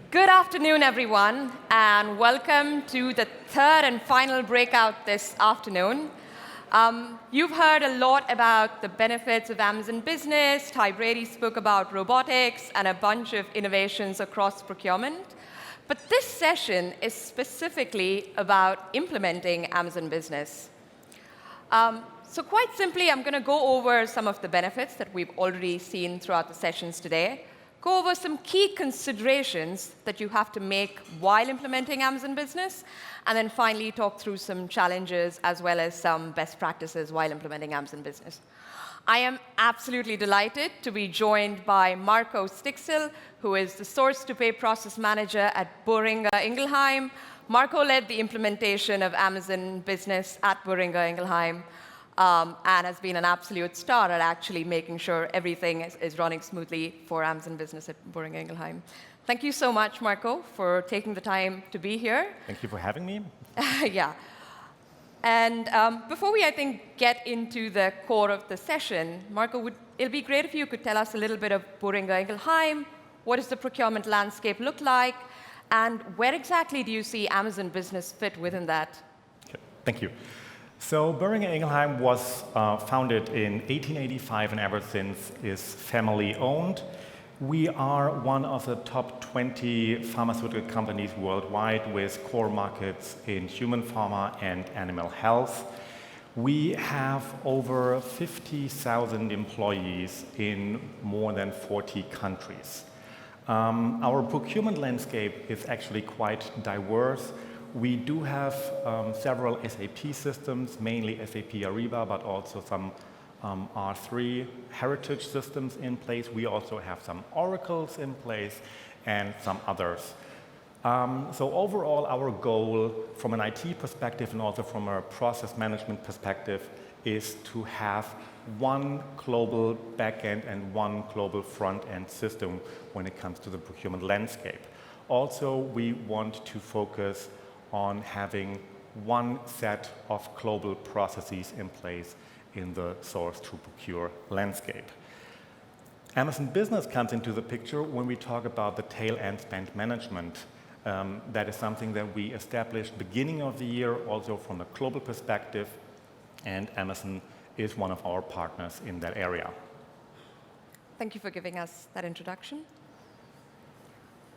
Good afternoon, everyone, and welcome to the third and final breakout this afternoon. You've heard a lot about the benefits of Amazon Business. Ty Brady spoke about robotics and a bunch of innovations across procurement. But this session is specifically about implementing Amazon Business. So quite simply, I'm going to go over some of the benefits that we've already seen throughout the sessions today, go over some key considerations that you have to make while implementing Amazon Business, and then finally talk through some challenges as well as some best practices while implementing Amazon Business. I am absolutely delighted to be joined by Marco Sticksel, who is the source-to-pay process manager at Boehringer Ingelheim. Marco led the implementation of Amazon Business at Boehringer Ingelheim, and has been an absolute star at actually making sure everything is running smoothly for Amazon Business at Boehringer Ingelheim. Thank you so much, Marco, for taking the time to be here. Thank you for having me. Yeah. And before we, I think, get into the core of the session, Marco, it'll be great if you could tell us a little bit of Boehringer Ingelheim. What does the procurement landscape look like? And where exactly do you see Amazon Business fit within that? Okay, thank you. So Boehringer Ingelheim was founded in 1885 and ever since is family-owned. We are one of the top 20 pharmaceutical companies worldwide with core markets in human pharma and animal health. We have over 50,000 employees in more than 40 countries. Our procurement landscape is actually quite diverse. We do have several SAP systems, mainly SAP Ariba, but also some R3 heritage systems in place. We also have some Oracles in place and some others. So overall, our goal from an IT perspective and also from a process management perspective is to have one global backend and one global front-end system when it comes to the procurement landscape. Also, we want to focus on having one set of global processes in place in the source-to-procure landscape. Amazon Business comes into the picture when we talk about the tail-end spend management. That is something that we established beginning of the year, also from a global perspective, and Amazon is one of our partners in that area. Thank you for giving us that introduction.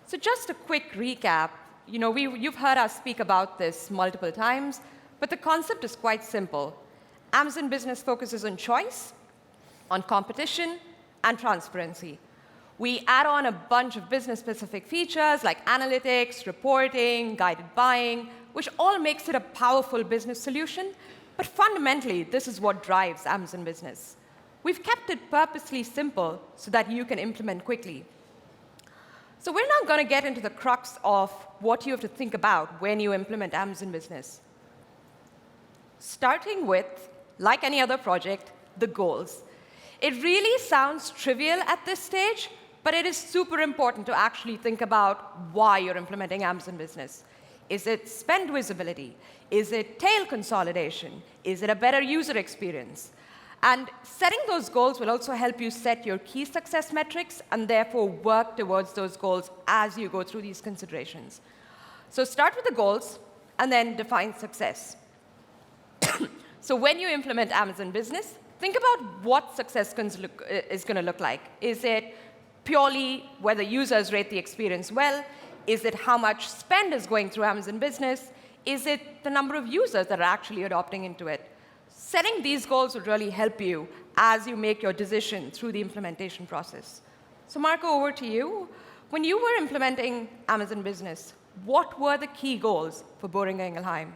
So just a quick recap. You've heard us speak about this multiple times, but the concept is quite simple. Amazon Business focuses on choice, on competition, and transparency. We add on a bunch of business-specific features like analytics, reporting, guided buying, which all makes it a powerful business solution. But fundamentally, this is what drives Amazon Business. We've kept it purposely simple so that you can implement quickly. So we're now going to get into the crux of what you have to think about when you implement Amazon Business. Starting with, like any other project, the goals. It really sounds trivial at this stage, but it is super important to actually think about why you're implementing Amazon Business. Is it spend visibility? Is it tail consolidation? Is it a better user experience? And setting those goals will also help you set your key success metrics and therefore work towards those goals as you go through these considerations. So start with the goals and then define success. So when you implement Amazon Business, think about what success is going to look like. Is it purely whether users rate the experience well? Is it how much spend is going through Amazon Business? Is it the number of users that are actually adopting into it? Setting these goals would really help you as you make your decision through the implementation process. So Marco, over to you. When you were implementing Amazon Business, what were the key goals for Boehringer Ingelheim?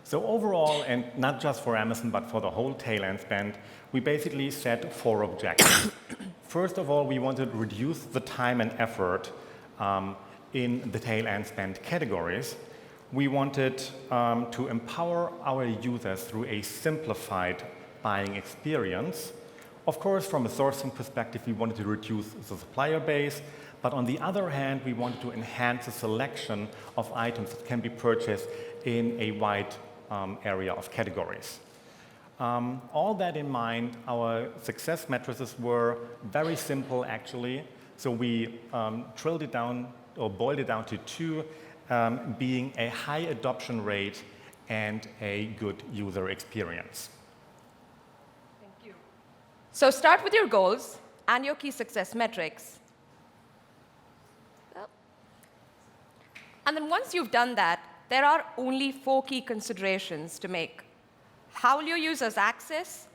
So overall, and not just for Amazon, but for the whole tail-end spend, we basically set 4 objectives. First of all, we wanted to reduce the time and effort in the tail-end spend categories. We wanted to empower our users through a simplified buying experience. Of course, from a sourcing perspective, we wanted to reduce the supplier base, but on the other hand, we wanted to enhance the selection of items that can be purchased in a wide area of categories. All that in mind, our success matrices were very simple, actually. So we drilled it down or boiled it down to two, being a high adoption rate and a good user experience. Thank you. So start with your goals and your key success metrics. And then once you've done that, there are only 4 key considerations to make. How will your users access?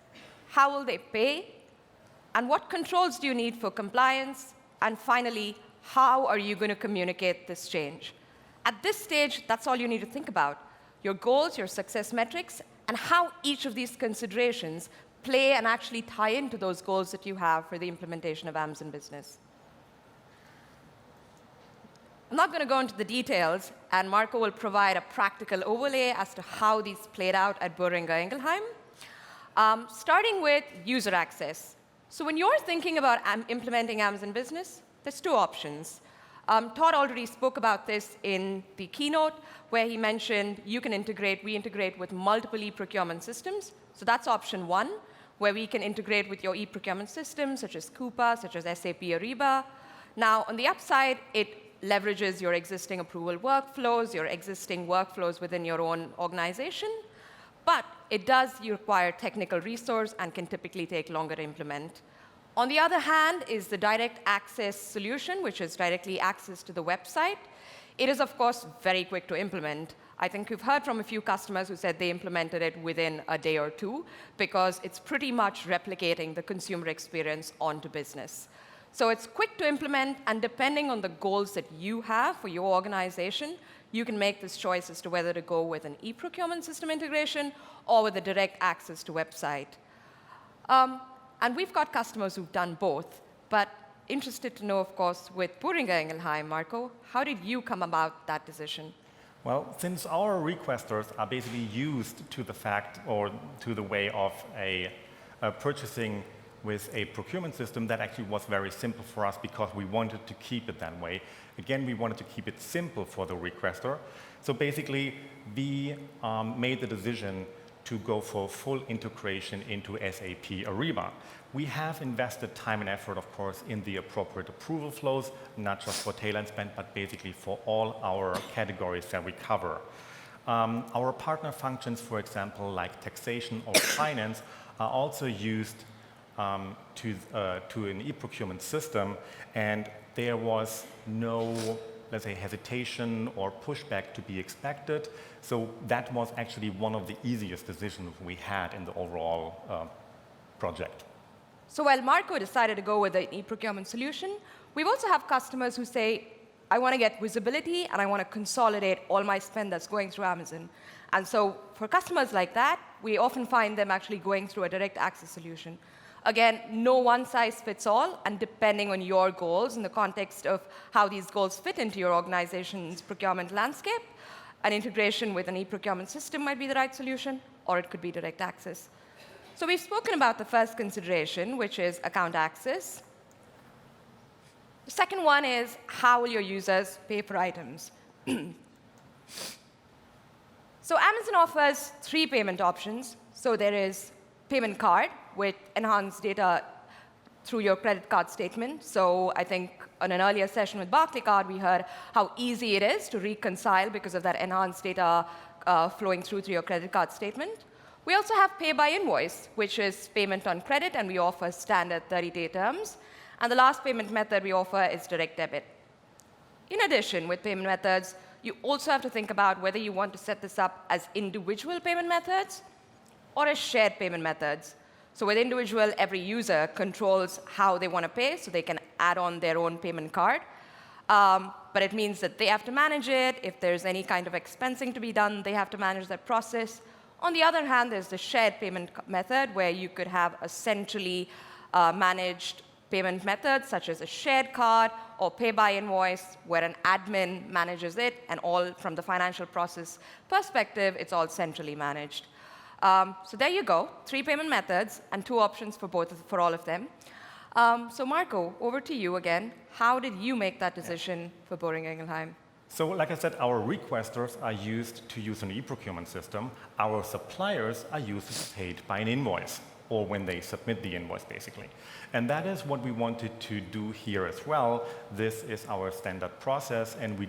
How will they pay? And what controls do you need for compliance? And finally, how are you going to communicate this change? At this stage, that's all you need to think about. Your goals, your success metrics, and how each of these considerations play and actually tie into those goals that you have for the implementation of Amazon Business. I'm not going to go into the details, and Marco will provide a practical overlay as to how these played out at Boehringer Ingelheim, starting with user access. So when you're thinking about implementing Amazon Business, there's 2 options. Todd already spoke about this in the keynote, where he mentioned we integrate with multiple e-procurement systems. So that's option 1, where we can integrate with your e-procurement systems, such as Coupa, such as SAP Ariba. Now, on the upside, it leverages your existing approval workflows, your existing workflows within your own organization, but it does require technical resource and can typically take longer to implement. On the other hand is the direct access solution, which is directly access to the website. It is, of course, very quick to implement. I think we've heard from a few customers who said they implemented it within a day or 2, because it's pretty much replicating the consumer experience onto business. So it's quick to implement, and depending on the goals that you have for your organization, you can make this choice as to whether to go with an e-procurement system integration or with a direct access to website. And we've got customers who've done both, but interested to know, of course, with Boehringer Ingelheim, Marco, how did you come about that decision? Well, since our requesters are basically used to the fact or to the way of a purchasing with a procurement system, that actually was very simple for us because we wanted to keep it that way. Again, we wanted to keep it simple for the requester. So basically, we made the decision to go for full integration into SAP Ariba. We have invested time and effort, of course, in the appropriate approval flows, not just for tail and spend, but basically for all our categories that we cover. Our partner functions, for example, like taxation or finance, are also used to an e-procurement system, and there was no, let's say, hesitation or pushback to be expected. So that was actually one of the easiest decisions we had in the overall project. So while Marco decided to go with an e-procurement solution, we also have customers who say, I want to get visibility and I want to consolidate all my spend that's going through Amazon. And so for customers like that, we often find them actually going through a direct access solution. Again, no one size fits all, and depending on your goals in the context of how these goals fit into your organization's procurement landscape, an integration with an e-procurement system might be the right solution, or it could be direct access. So we've spoken about the first consideration, which is account access. The second one is, how will your users pay for items? So Amazon offers 3 payment options. So there is payment card with enhanced data through your credit card statement. So I think on an earlier session with Barclaycard, we heard how easy it is to reconcile because of that enhanced data flowing through your credit card statement. We also have pay by invoice, which is payment on credit, and we offer standard 30-day terms. And the last payment method we offer is direct debit. In addition, with payment methods, you also have to think about whether you want to set this up as individual payment methods or as shared payment methods. So with individual, every user controls how they want to pay, so they can add on their own payment card. But it means that they have to manage it. If there's any kind of expensing to be done, they have to manage that process. On the other hand, there's the shared payment method, where you could have a centrally managed payment method, such as a shared card or pay by invoice, where an admin manages it, and all from the financial process perspective, it's all centrally managed. So there you go, 3 payment methods and 2 options for all of them. So Marco, over to you again. How did you make that decision for Boehringer Ingelheim? So like I said, our requesters are used to use an e-procurement system. Our suppliers are used to be paid by an invoice. or when they submit the invoice, basically. And that is what we wanted to do here as well. This is our standard process, and we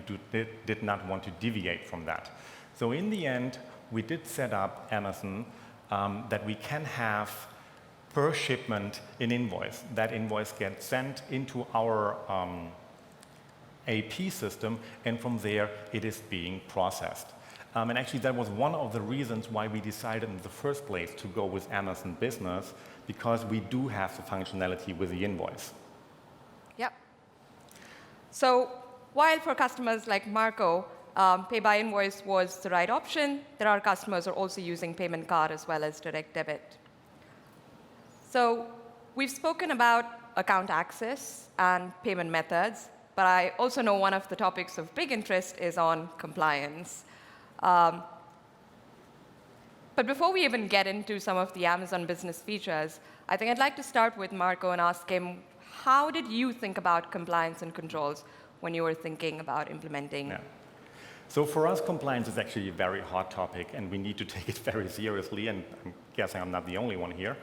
did not want to deviate from that. So in the end, we did set up Amazon that we can have per shipment an invoice. That invoice gets sent into our AP system, and from there it is being processed. And actually that was one of the reasons why we decided in the first place to go with Amazon Business, because we do have the functionality with the invoice. Yep. So while for customers like Marco, pay by invoice was the right option, there are customers who are also using payment card as well as direct debit. So we've spoken about account access and payment methods, but I also know one of the topics of big interest is on compliance. But before we even get into some of the Amazon Business features, I think I'd like to start with Marco and ask him, how did you think about compliance and controls when you were thinking about implementing? Yeah. So for us, compliance is actually a very hot topic, and we need to take it very seriously, and I'm guessing I'm not the only one here.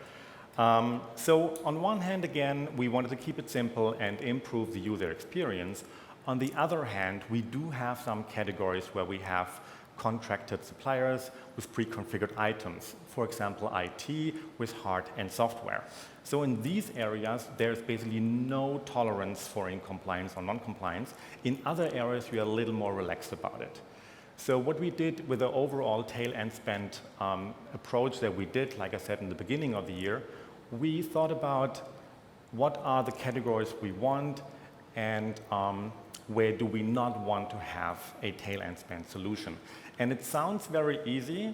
So on one hand, again, we wanted to keep it simple and improve the user experience. On the other hand, we do have some categories where we have contracted suppliers with pre-configured items, for example, IT with hard and software. So in these areas, there's basically no tolerance for incompliance or non-compliance. In other areas, we are a little more relaxed about it. So what we did with the overall tail and spend approach that we did, like I said in the beginning of the year, we thought about what are the categories we want and where do we not want to have a tail and spend solution. And it sounds very easy.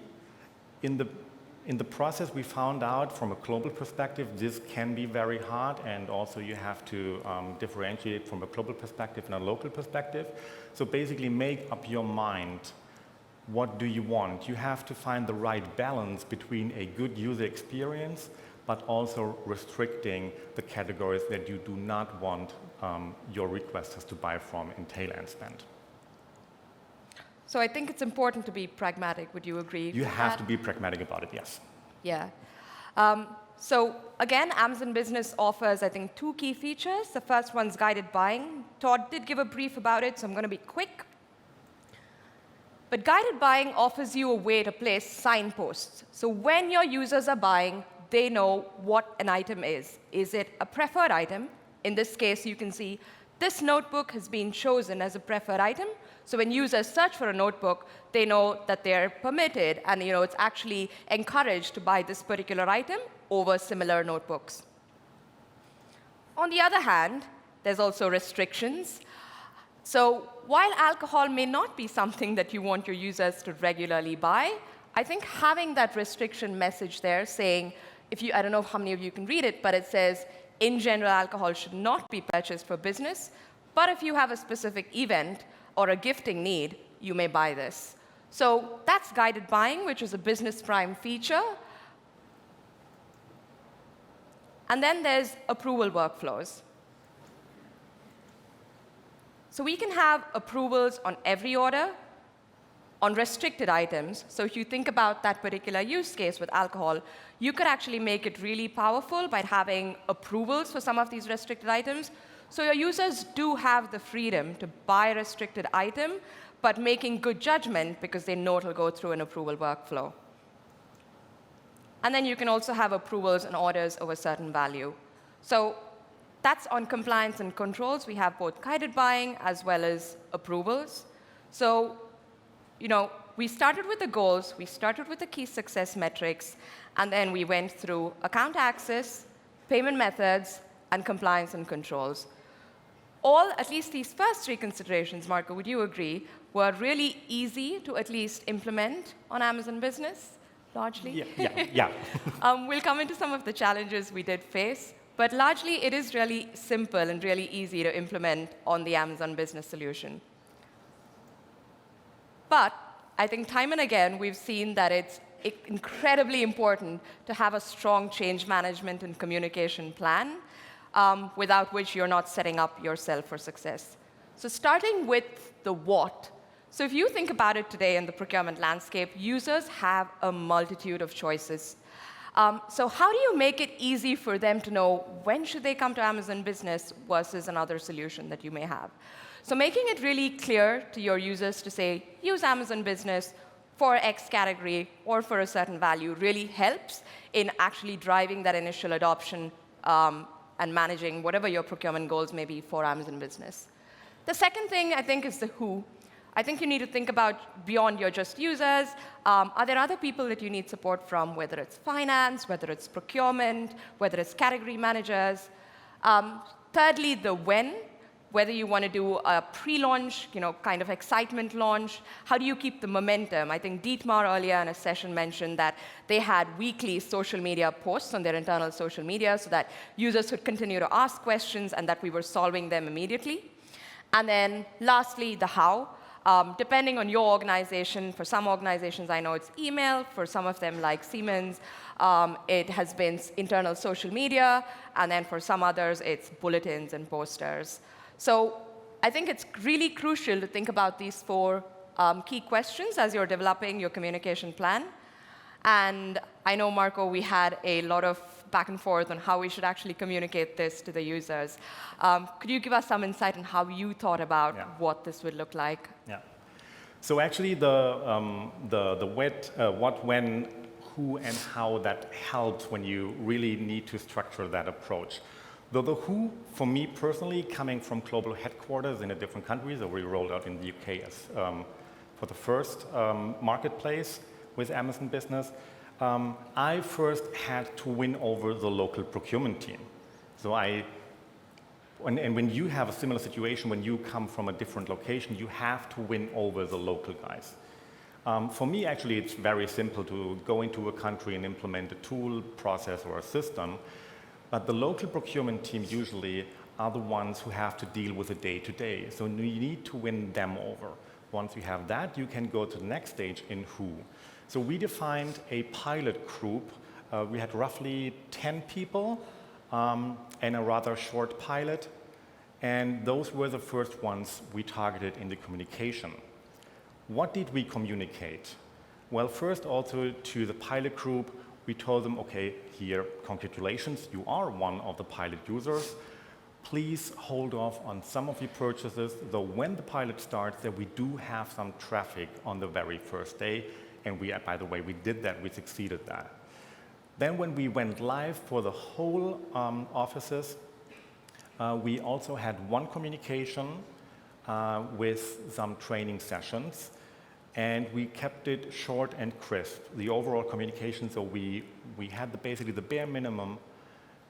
In the process, we found out from a global perspective, this can be very hard, and also you have to differentiate from a global perspective and a local perspective. So basically make up your mind, what do you want? You have to find the right balance between a good user experience, but also restricting the categories that you do not want your requesters to buy from in tail and spend. So I think it's important to be pragmatic. Would you agree? You have to be pragmatic about it, yes. Yeah. So again, Amazon Business offers, I think, two key features. The first one's guided buying. Todd did give a brief about it, so I'm going to be quick. But guided buying offers you a way to place signposts. So when your users are buying, they know what an item is. Is it a preferred item? In this case, you can see this notebook has been chosen as a preferred item. So when users search for a notebook, they know that they're permitted, and it's actually encouraged to buy this particular item over similar notebooks. On the other hand, there's also restrictions. So while alcohol may not be something that you want your users to regularly buy, I think having that restriction message there saying, I don't know how many of you can read it, but it says, in general, alcohol should not be purchased for business, but if you have a specific event or a gifting need, you may buy this. So that's guided buying, which is a Business Prime feature. And then there's approval workflows. So we can have approvals on every order, on restricted items. So if you think about that particular use case with alcohol, you could actually make it really powerful by having approvals for some of these restricted items. So your users do have the freedom to buy a restricted item, but making good judgment because they know it'll go through an approval workflow. And then you can also have approvals and orders of a certain value. So that's on compliance and controls. We have both guided buying as well as approvals. So we started with the goals, we started with the key success metrics, and then we went through account access, payment methods, and compliance and controls. All, at least these first three considerations, Marco, would you agree, were really easy to at least implement on Amazon Business, largely? Yeah. We'll come into some of the challenges we did face, but largely it is really simple and really easy to implement on the Amazon Business solution. But I think time and again, we've seen that it's incredibly important to have a strong change management and communication plan, without which you're not setting up yourself for success. So starting with the what. So if you think about it today in the procurement landscape, users have a multitude of choices. So how do you make it easy for them to know when should they come to Amazon Business versus another solution that you may have? So making it really clear to your users to say, use Amazon Business for X category or for a certain value really helps in actually driving that initial adoption and managing whatever your procurement goals may be for Amazon Business. The second thing, I think, is the who. I think you need to think about beyond your just users. Are there other people that you need support from, whether it's finance, whether it's procurement, whether it's category managers? Thirdly, the when, whether you want to do a pre-launch, kind of excitement launch. How do you keep the momentum? I think Dietmar earlier in a session mentioned that they had weekly social media posts on their internal social media so that users could continue to ask questions and that we were solving them immediately. And then lastly, the how. Depending on your organization, for some organizations I know it's email, for some of them like Siemens, it has been internal social media, and then for some others it's bulletins and posters. So I think it's really crucial to think about these four key questions as you're developing your communication plan. And I know, Marco, we had a lot of back and forth on how we should actually communicate this to the users. Could you give us some insight on how you thought about what this would look like? Yeah. So actually, the what, when, who, and how, that helps when you really need to structure that approach. Though the who, for me personally, coming from global headquarters in the different countries that we rolled out in the UK as for the first marketplace with Amazon Business, I first had to win over the local procurement team. So when you have a similar situation, when you come from a different location, you have to win over the local guys. For me, actually, it's very simple to go into a country and implement a tool, process, or a system. But the local procurement team usually are the ones who have to deal with the day-to-day. So you need to win them over. Once you have that, you can go to the next stage in who. So we defined a pilot group. We had roughly 10 people and a rather short pilot. And those were the first ones we targeted in the communication. What did we communicate? Well, first also to the pilot group, we told them, okay, here, congratulations, you are one of the pilot users. Please hold off on some of your purchases, though when the pilot starts, that we do have some traffic on the very first day. And we, by the way, we did that, we succeeded that. Then when we went live for the whole offices, we also had one communication with some training sessions. And we kept it short and crisp, the overall communication. So we had basically the bare minimum.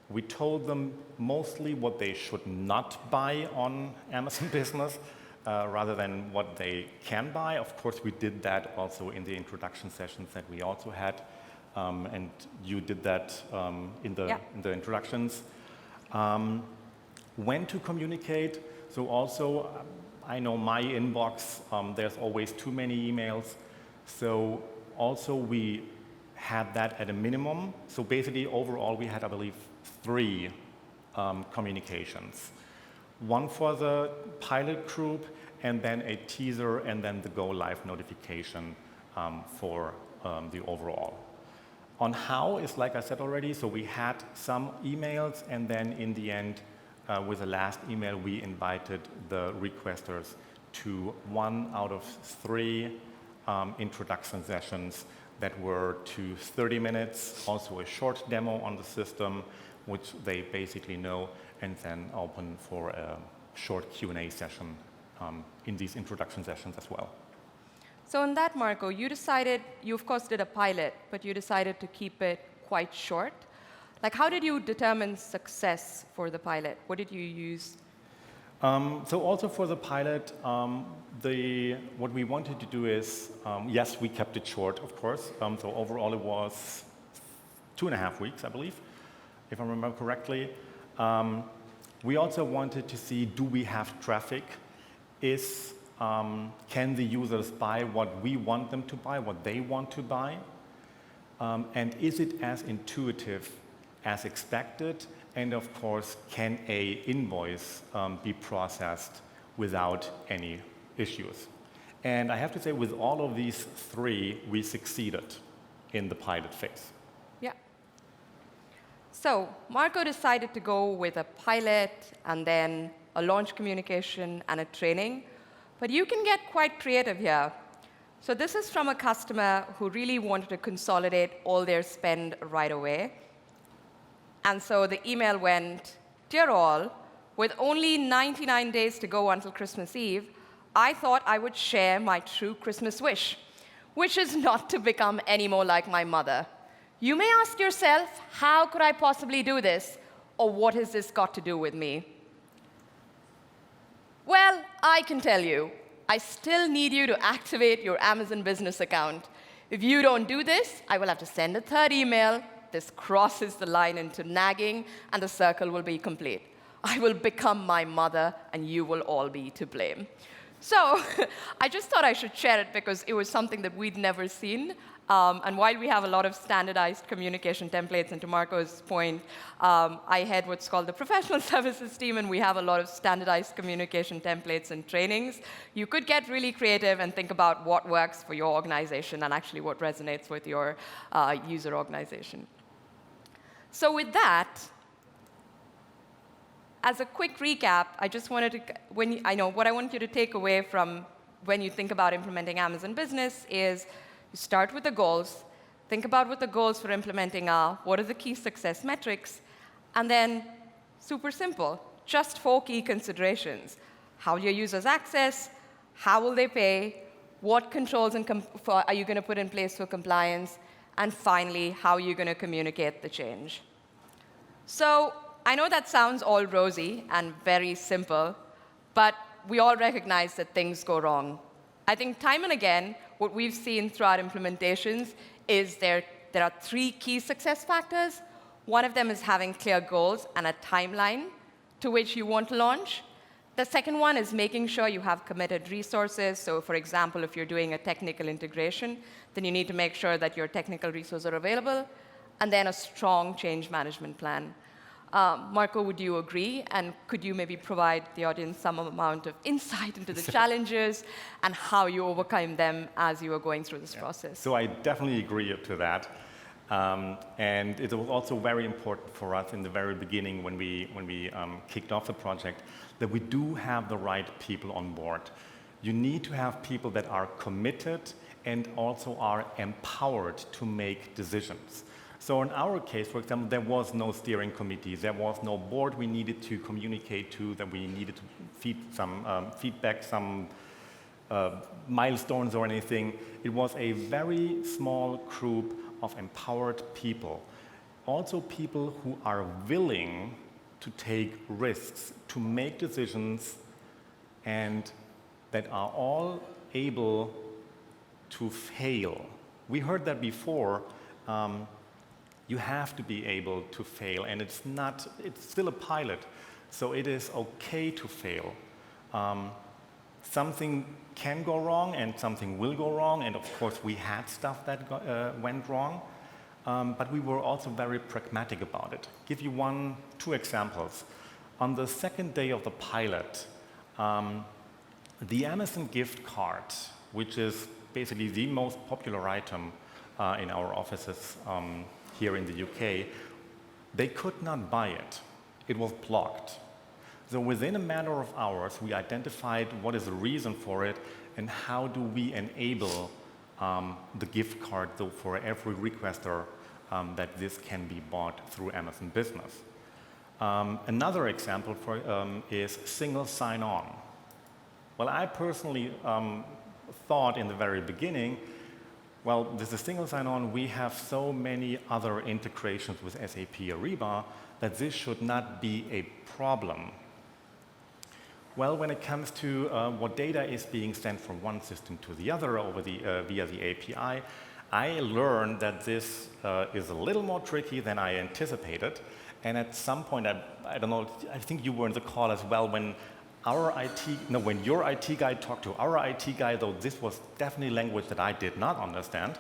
We told them mostly what they should not buy on Amazon Business rather than what they can buy. Of course, we did that also in the introduction sessions that we also had. And you did that in the introductions. When to communicate. So also, I know my inbox, there's always too many emails. So also we had that at a minimum. So basically overall we had, I believe, 3 communications. One for the pilot group, and then a teaser, and then the go live notification for the overall. On how is like I said already, so we had some emails, and then in the end, with the last email, we invited the requesters to 1 out of 3 introduction sessions that were to 30 minutes, also a short demo on the system, which they basically know, and then open for a short Q&A session in these introduction sessions as well. So on that, Marco, you of course did a pilot, but you decided to keep it quite short. Like, how did you determine success for the pilot? What did you use? So also for the pilot, what we wanted to do is, yes, we kept it short, of course. So overall it was 2.5 weeks, I believe, if I remember correctly. We also wanted to see, do we have traffic? Can the users buy what we want them to buy, what they want to buy? And is it as intuitive as expected? And of course, can an invoice be processed without any issues? And I have to say, with all of these 3, we succeeded in the pilot phase. Yeah. So Marco decided to go with a pilot and then a launch communication and a training. But you can get quite creative here. So this is from a customer who really wanted to consolidate all their spend right away. And so the email went, "Dear all, with only 99 days to go until Christmas Eve, I thought I would share my true Christmas wish, which is not to become any more like my mother. You may ask yourself, how could I possibly do this? Or what has this got to do with me? Well, I can tell you, I still need you to activate your Amazon business account. If you don't do this, I will have to send a third email. This crosses the line into nagging, and the circle will be complete. I will become my mother, and you will all be to blame." So I just thought I should share it because it was something that we'd never seen. And while we have a lot of standardized communication templates, and to Marco's point, I head what's called the professional services team, and we have a lot of standardized communication templates and trainings. You could get really creative and think about what works for your organization and actually what resonates with your user organization. So with that, as a quick recap, I just wanted to, what I want you to take away from when you think about implementing Amazon Business is you start with the goals, think about what the goals for implementing are, what are the key success metrics, and then super simple, just 4 key considerations. How your users access, how will they pay, what controls are you going to put in place for compliance, and finally, how are you going to communicate the change. So I know that sounds all rosy and very simple, but we all recognize that things go wrong. I think time and again, what we've seen throughout implementations is there are 3 key success factors. One of them is having clear goals and a timeline to which you want to launch. The second one is making sure you have committed resources. So for example, if you're doing a technical integration, then you need to make sure that your technical resources are available. And then a strong change management plan. Marco, would you agree? And could you maybe provide the audience some amount of insight into the challenges and how you overcome them as you are going through this process? So I definitely agree to that. And it was also very important for us in the very beginning when we kicked off the project that we do have the right people on board. You need to have people that are committed and also are empowered to make decisions. So in our case, for example, there was no steering committee, there was no board we needed to communicate to, that we needed to feed some feedback, some milestones or anything. It was a very small group of empowered people. Also people who are willing to take risks, to make decisions, and that are all able to fail. We heard that before. You have to be able to fail, and it's still a pilot, so it is okay to fail. Something can go wrong and something will go wrong, and of course we had stuff that went wrong, but we were also very pragmatic about it. Give you 2 examples. On the second day of the pilot, the Amazon gift card, which is basically the most popular item in our offices here in the UK, they could not buy it. It was blocked. So within a matter of hours, we identified what is the reason for it and how do we enable the gift card so for every requester that this can be bought through Amazon Business. Another example is single sign-on. Well, I personally thought in the very beginning, well, this is single sign-on. We have so many other integrations with SAP Ariba that this should not be a problem. Well, when it comes to what data is being sent from one system to the other via the API, I learned that this is a little more tricky than I anticipated. And at some point, I don't know, I think you were in the call as well, when your IT guy talked to our IT guy, though this was definitely language that I did not understand.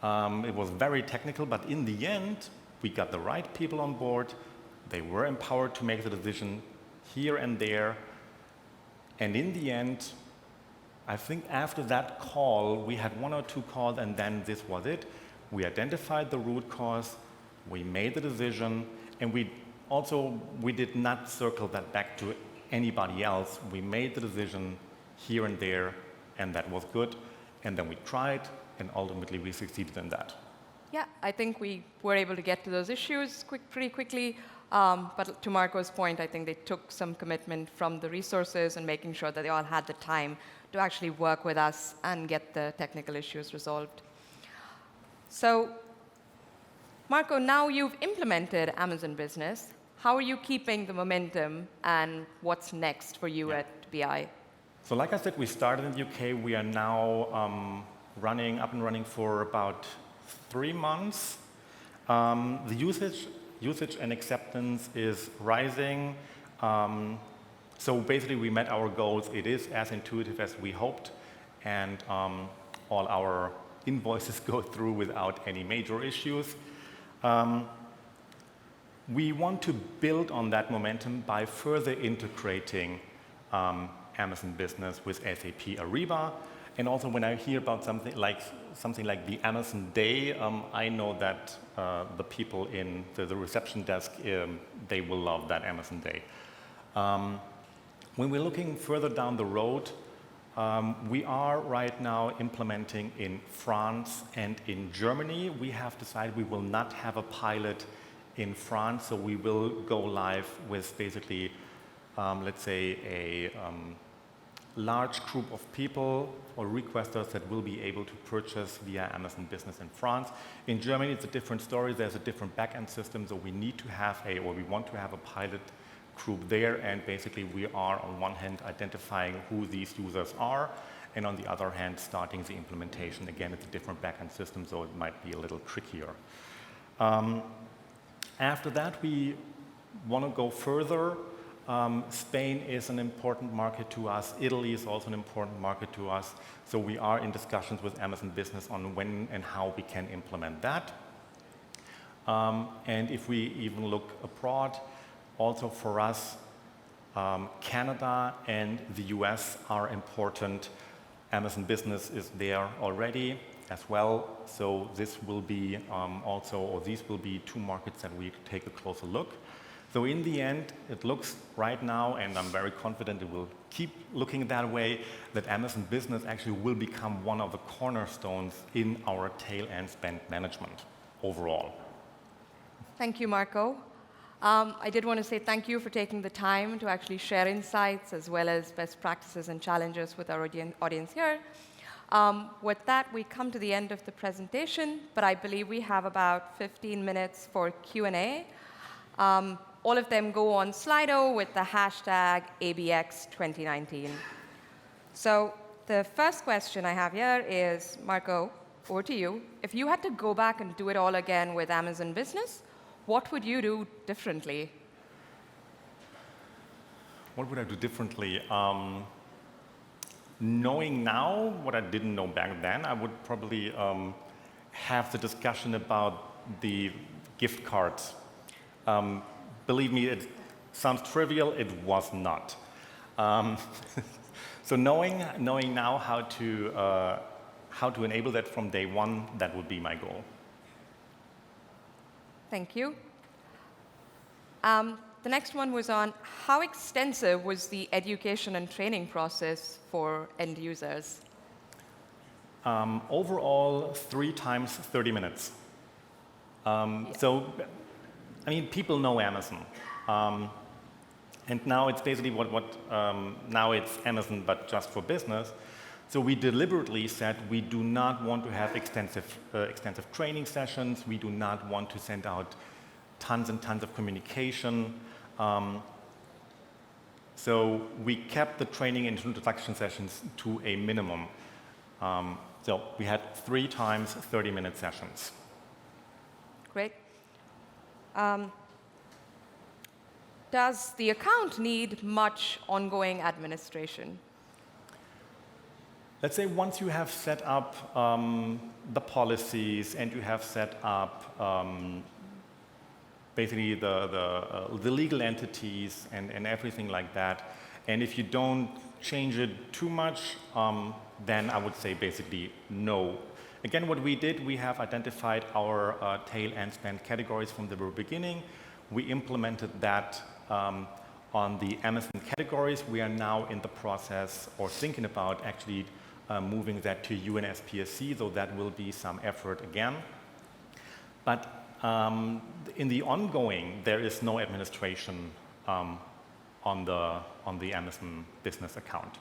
It was very technical, but in the end, we got the right people on board. They were empowered to make the decision here and there. And in the end, I think after that call, we had 1 or 2 calls, and then this was it. We identified the root cause, we made the decision, And we did not circle that back to anybody else. We made the decision here and there, and that was good. And then we tried, and ultimately we succeeded in that. Yeah, I think we were able to get to those issues pretty quickly. But to Marco's point, I think they took some commitment from the resources and making sure that they all had the time to actually work with us and get the technical issues resolved. So, Marco, now you've implemented Amazon Business. How are you keeping the momentum, and what's next for you at BI? So like I said, we started in the UK. We are now up and running for about 3 months. The usage and acceptance is rising. So basically, we met our goals. It is as intuitive as we hoped, and all our invoices go through without any major issues. We want to build on that momentum by further integrating Amazon Business with SAP Ariba. And also when I hear about something like the Amazon Day, I know that the people in the reception desk, they will love that Amazon Day. When we're looking further down the road, we are right now implementing in France and in Germany. We have decided we will not have a pilot in France, so we will go live with basically, let's say, a large group of people or requesters that will be able to purchase via Amazon Business in France. In Germany, it's a different story. There's a different back-end system, so we need to have we want to have a pilot group there, and basically we are on one hand identifying who these users are, and on the other hand starting the implementation. Again, it's a different back-end system, so it might be a little trickier. After that, we want to go further. Spain is an important market to us. Italy is also an important market to us. So we are in discussions with Amazon Business on when and how we can implement that. And if we even look abroad, also for us, Canada and the US are important. Amazon Business is there already as well. So this will be these will be 2 markets that we take a closer look. So in the end, it looks right now, and I'm very confident it will keep looking that way, that Amazon Business actually will become one of the cornerstones in our tail and spend management overall. Thank you, Marco. I did want to say thank you for taking the time to actually share insights as well as best practices and challenges with our audience here. With that, we come to the end of the presentation, but I believe we have about 15 minutes for Q&A. All of them go on Slido with the hashtag ABX 2019. So the first question I have here is, Marco, over to you. If you had to go back and do it all again with Amazon Business, what would you do differently? What would I do differently? Knowing now what I didn't know back then, I would probably have the discussion about the gift cards. Believe me, it sounds trivial. It was not. So knowing now how to enable that from day one, that would be my goal. Thank you. The next one was on how extensive was the education and training process for end users? Overall, 3 times 30 minutes. So, I mean, people know Amazon. And now it's basically now it's Amazon, but just for business. So we deliberately said we do not want to have extensive training sessions. We do not want to send out tons and tons of communication. So we kept the training and introduction sessions to a minimum. So we had 3 times 30-minute sessions. Great. Does the account need much ongoing administration? Let's say once you have set up the policies and you have set up basically the legal entities and everything like that, and if you don't change it too much, then I would say basically no. Again, what we did, we have identified our tail and spend categories from the very beginning. We implemented that on the Amazon categories. We are now in the process or thinking about actually moving that to UNSPSC, so that will be some effort again. But in the ongoing, there is no administration on the Amazon business account.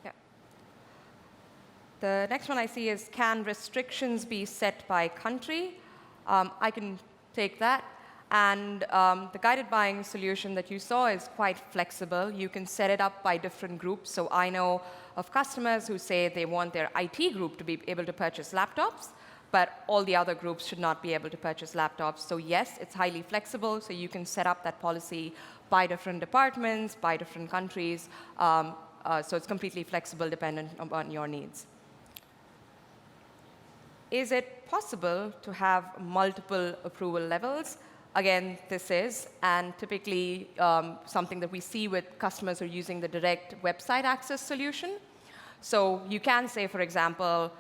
Yeah. The next one I see is, can restrictions be set by country? I can take that. And the guided buying solution that you saw is quite flexible. You can set it up by different groups. So I know of customers who say they want their IT group to be able to purchase laptops, but all the other groups should not be able to purchase laptops. So yes, it's highly flexible, so you can set up that policy by different departments, by different countries. So it's completely flexible dependent on your needs. Is it possible to have multiple approval levels? Again, this is, and typically something that we see with customers who are using the direct website access solution. So you can say, for example,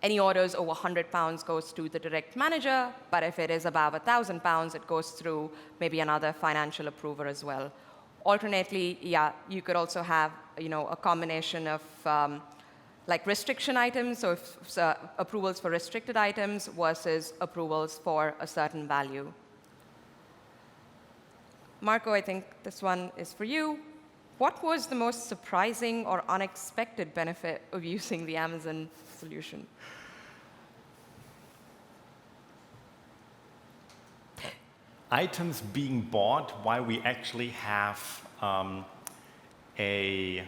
any orders over £100 goes to the direct manager, but if it is above £1,000, it goes through maybe another financial approver as well. Alternately, yeah, you could also have a combination of like restriction items, so if, approvals for restricted items versus approvals for a certain value. Marco, I think this one is for you. What was the most surprising or unexpected benefit of using the Amazon solution? Items being bought while we actually have a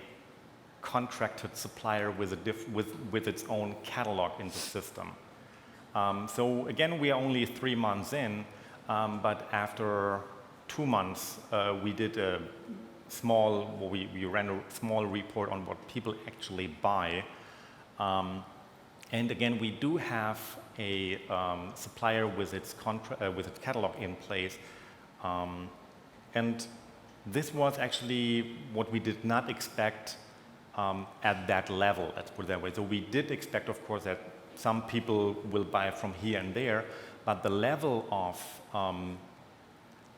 contracted supplier with its own catalog in the system. So again, we are only 3 months in, but after 2 months, we did a we ran a small report on what people actually buy. And again, we do have a supplier with its catalog in place. And this was actually what we did not expect at that level, let's put it that way. So we did expect, of course, that some people will buy from here and there, but the level of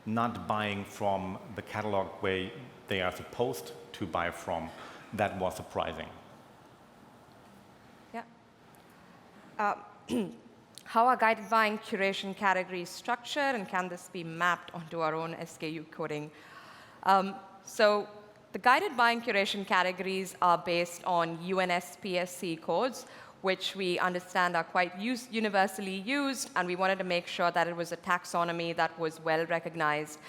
not buying from the catalog where they are supposed to buy from, that was surprising. Yeah. How are guided buying curation categories structured, and can this be mapped onto our own SKU coding? So the guided buying curation categories are based on UNSPSC codes, which we understand are quite universally used, and we wanted to make sure that it was a taxonomy that was well recognized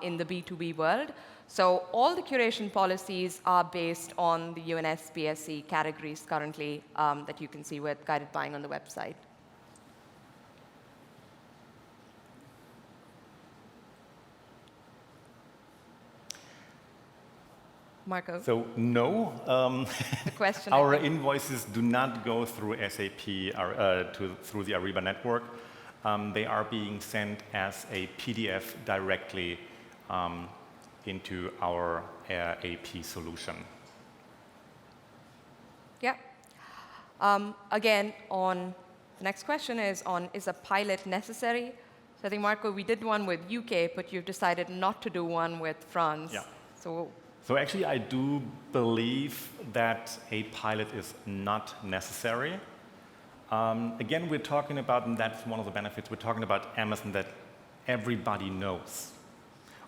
in the B2B world. So all the curation policies are based on the UNSPSC categories currently that you can see with guided buying on the website. Marco? So no, the question our invoices do not go through SAP through the Ariba network. They are being sent as a PDF directly into our AP solution. Yeah. Again, on the next question is a pilot necessary? So I think, Marco, we did one with UK, but you've decided not to do one with France. Yeah. So actually, I do believe that a pilot is not necessary. Again, we're talking about, and that's one of the benefits, we're talking about Amazon that everybody knows.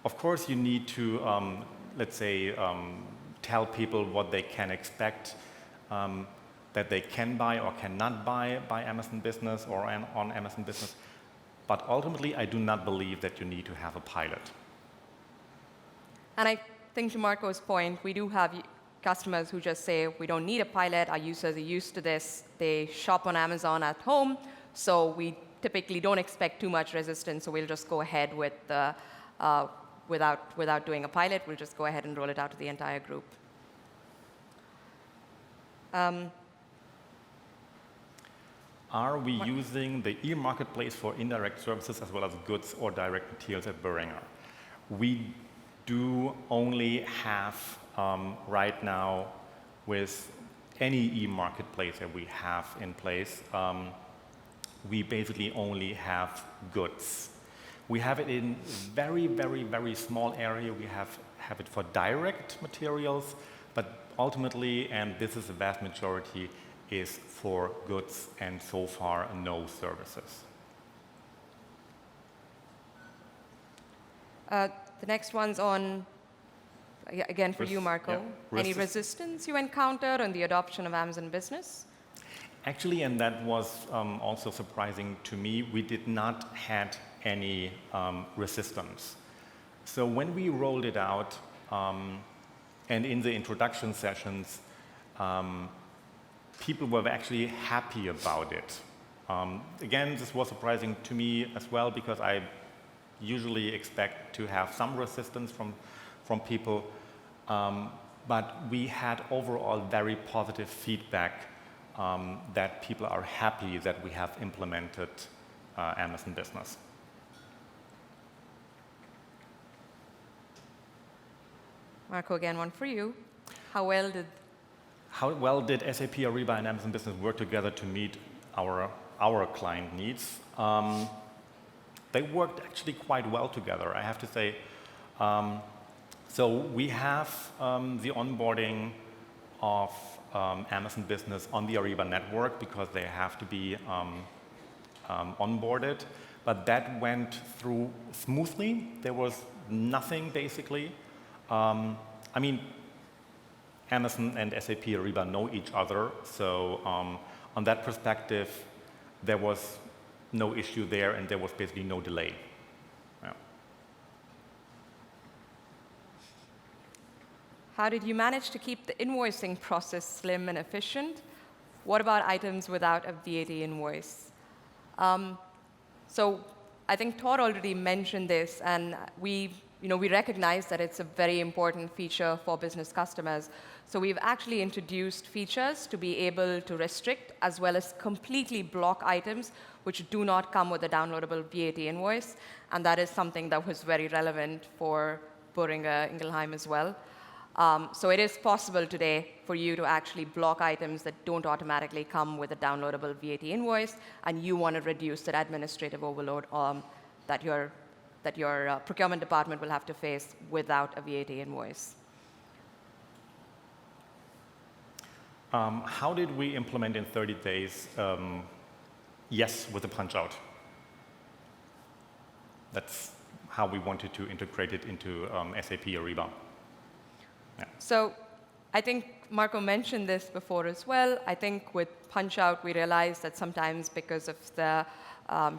Of course, you need to, let's say, tell people what they can expect, that they can buy or cannot buy by Amazon Business or on Amazon Business. But ultimately, I do not believe that you need to have a pilot. And I think to Marco's point, we do have customers who just say, we don't need a pilot, our users are used to this, they shop on Amazon at home, so we typically don't expect too much resistance, so we'll just go ahead with the, without doing a pilot, we'll just go ahead and roll it out to the entire group. Are we using the e-marketplace for indirect services as well as goods or direct materials at Boehringer? We do only have right now with any e-marketplace that we have in place, we basically only have goods. We have it in very, very, very small area. We have it for direct materials, but ultimately, and this is the vast majority, is for goods and so far no services. The next one's on, again for you, Marco. Yeah. Any resistance you encountered on the adoption of Amazon Business? Actually, and that was also surprising to me, we did not had any resistance. So when we rolled it out, and in the introduction sessions, people were actually happy about it. Again, this was surprising to me as well, because I usually expect to have some resistance from people, but we had overall very positive feedback that people are happy that we have implemented Amazon Business. Marco, again, one for you. How well did SAP Ariba and Amazon Business work together to meet our client needs? They worked actually quite well together, I have to say. So we have the onboarding of Amazon Business on the Ariba network because they have to be onboarded, but that went through smoothly. There was nothing basically. I mean, Amazon and SAP Ariba know each other, so on that perspective, there was no issue there, and there was basically no delay. Yeah. How did you manage to keep the invoicing process slim and efficient? What about items without a VAT invoice? So I think Todd already mentioned this, and we recognize that it's a very important feature for business customers. So we've actually introduced features to be able to restrict as well as completely block items which do not come with a downloadable VAT invoice, and that is something that was very relevant for Boehringer Ingelheim as well. So it is possible today for you to actually block items that don't automatically come with a downloadable VAT invoice, and you want to reduce that administrative overload that your procurement department will have to face without a VAT invoice. How did we implement in 30 days? Yes, with a punch-out. That's how we wanted to integrate it into SAP Ariba. Yeah. So I think Marco mentioned this before as well. I think with punch-out, we realized that sometimes because of the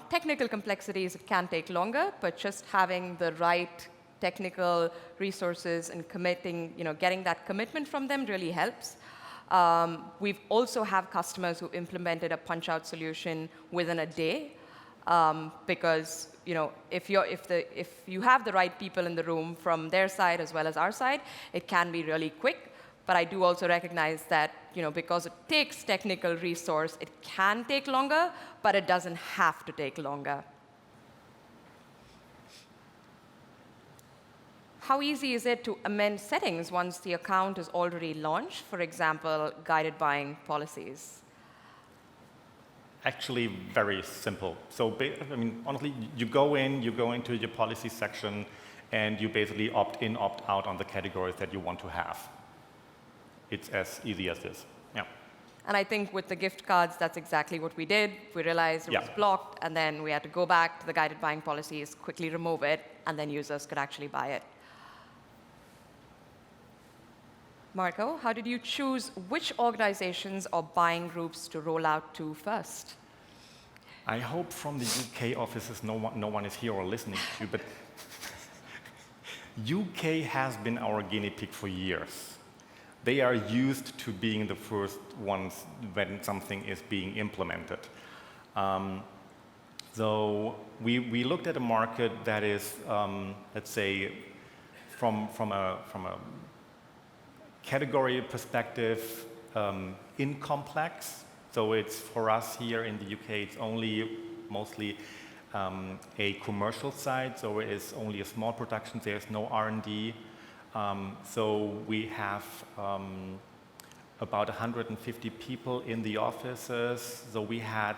technical complexities, it can take longer, but just having the right technical resources and getting that commitment from them really helps. We've also have customers who implemented a punch-out solution within a day, because if you have the right people in the room from their side as well as our side, it can be really quick. But I do also recognize that because it takes technical resource, it can take longer, but it doesn't have to take longer. How easy is it to amend settings once the account is already launched? For example, guided buying policies. Actually, very simple. So, honestly, you go into your policy section, and you basically opt in, opt out on the categories that you want to have. It's as easy as this. Yeah. And I think with the gift cards, that's exactly what we did. We realized it was blocked, and then we had to go back to the guided buying policies, quickly remove it, and then users could actually buy it. Marco, how did you choose which organizations or buying groups to roll out to first? I hope from the UK offices no one is here or listening to, but UK has been our guinea pig for years. They are used to being the first ones when something is being implemented. So we looked at a market that is, let's say, from a category perspective, in complex. So it's for us here in the UK, it's only mostly a commercial side, so it is only a small production, there's no R&D. So we have about 150 people in the offices, so we had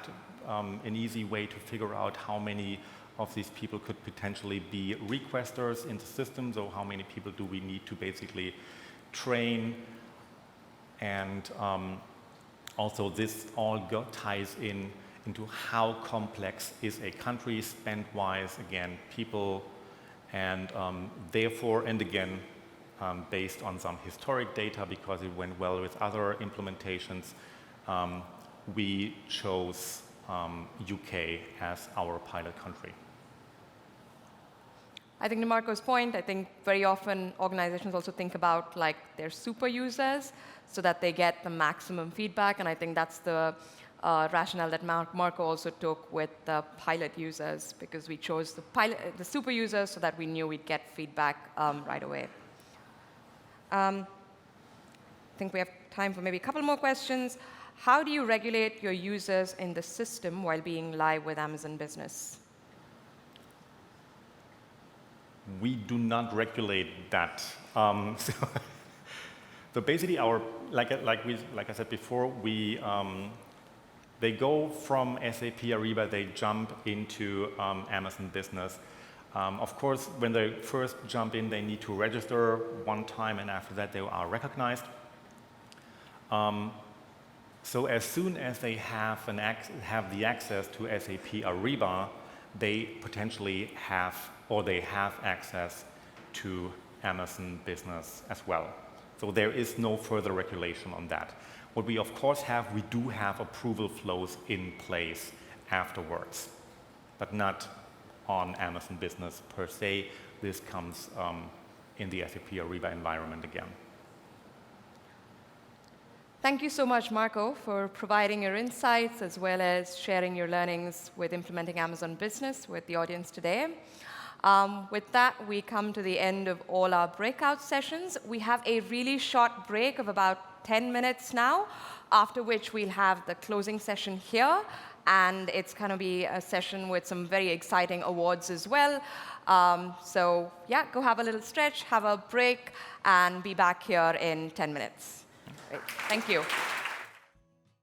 an easy way to figure out how many of these people could potentially be requesters in the system, so how many people do we need to basically train, and also this all ties into how complex is a country spend-wise, again, people, and therefore, and again, based on some historic data, because it went well with other implementations, we chose UK as our pilot country. I think to Marco's point, I think very often organizations also think about like their super users so that they get the maximum feedback, and I think that's the rationale that Marco also took with the pilot users, because we chose the super users so that we knew we'd get feedback right away. I think we have time for maybe a couple more questions. How do you regulate your users in the system while being live with Amazon Business? We do not regulate that. So basically, like I said before, they go from SAP Ariba, they jump into Amazon Business. Of course, when they first jump in, they need to register one time, and after that, they are recognized. So as soon as they have the access to SAP Ariba, they potentially have access to Amazon Business as well. So there is no further regulation on that. What we of course we do have approval flows in place afterwards, but not on Amazon Business per se. This comes in the SAP Ariba environment again. Thank you so much, Marco, for providing your insights as well as sharing your learnings with implementing Amazon Business with the audience today. With that, we come to the end of all our breakout sessions. We have a really short break of about 10 minutes now, after which we'll have the closing session here, and it's going to be a session with some very exciting awards as well. So yeah, go have a little stretch, have a break, and be back here in 10 minutes. Great. Thank you.